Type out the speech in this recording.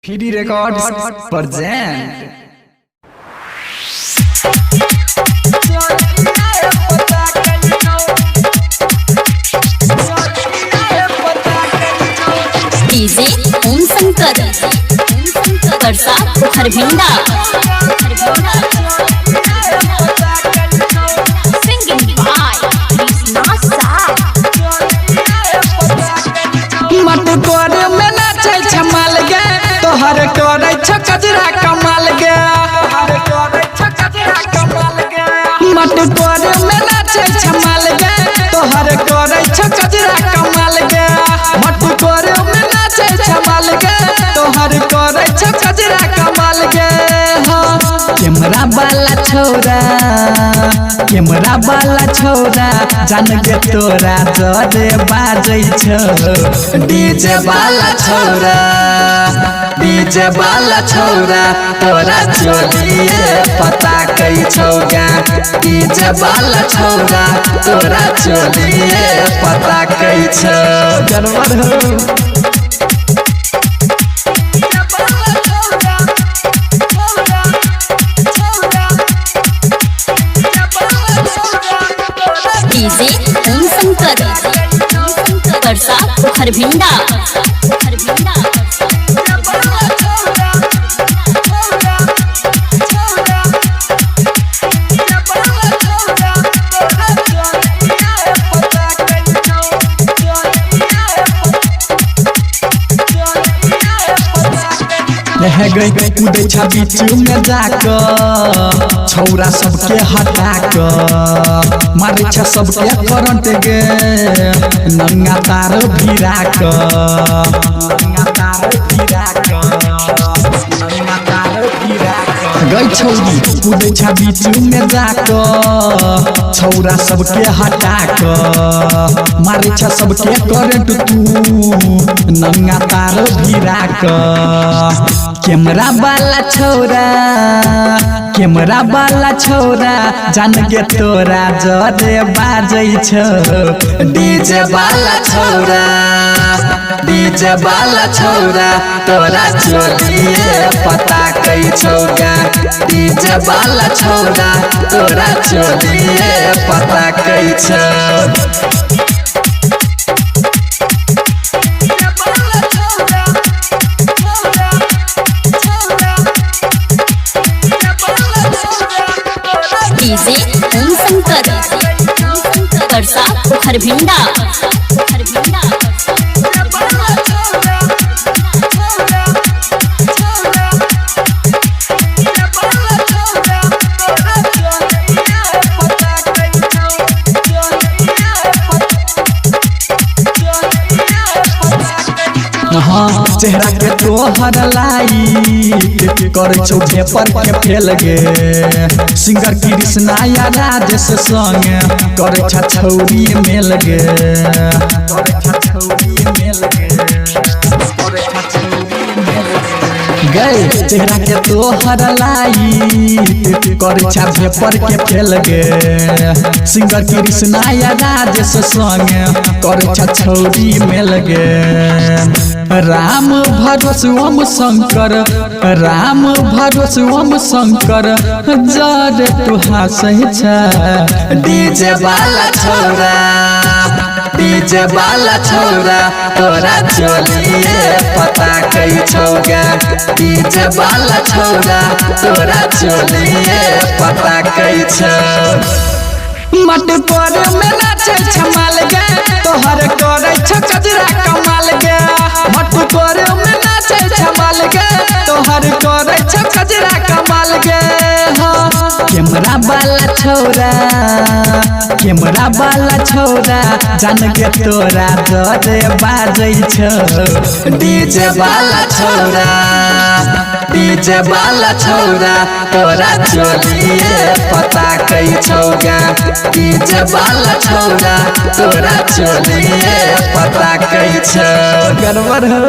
Fidi Records present. DJ Om Shankar Prasad Kharbhinda singing by Krishna Sah मत करे में नाचे छमाल गे तोहर करे छ कजरा कमाल गे मत करे में नाचे छमाल गे तोहर करे छ कजरा कमाल गे मत करे में नाचे छमाल गे तोहर करे छ कजरा कमाल गे कैमरा वाला छोरा जान गे तोरा जरे बाजै छ डीजे वाला छोरा तोरा चोलिए पता कई छौगा डीजे वाला छोरा तोरा चोलिए पता कई छौ जानवर हो डीजे ओम शंकर प्रसाद खरभिंडा रह गई कूदे छा बीच में जाकर छौरा सबके हटा कर मारे छा सबके करंट गे नंगा तार भिरा गई छौरी कूदे छा बीच में जाकर छौरा सबके हटा कर मारे छा सबके करंट तू नंगा तार भिरा कैमरा वाला छोरा जान के तोरा जरे बाजै छ डीजे वाला छोरा तोरा चोलिए पता कई छौगा डीजे वाला छोरा तोरा चोलिए पता कई छौ डीजे ओम शंकर प्रसाद खरभिंडा चेहरा के तोहर लाइट कर छौ पर के फेल गे सिंगर कृष्णा या राजेश संग कर छा छौरी मेल गे गए चेहरा के तोहर लाइट कर छा पर के फेल गे सिंगर कृष्णा या राजेश संग कर छा छौरी मेल गे राम भरोसे ओम शंकर जरे तू हंसै छ डीजे वाला छोरा तोरा चोलिए पता कई छौगा डीजे वाला छोरा तोरा चोलिए पता कई छौ मट पर में नाचे छमाल गे तोहर करे छ कजरा कमाल गे मट पर में नाचे छमाल गे तोहर करे छ कजरा कमाल गे कैमरा वाला छोरा जान के तोरा जरे बाजै छ डीजे वाला छोरा तोरा चोलिए पता कई छौगा डीजे वाला छोरा तोरा चोलिए पता कई छौ जानवर हो।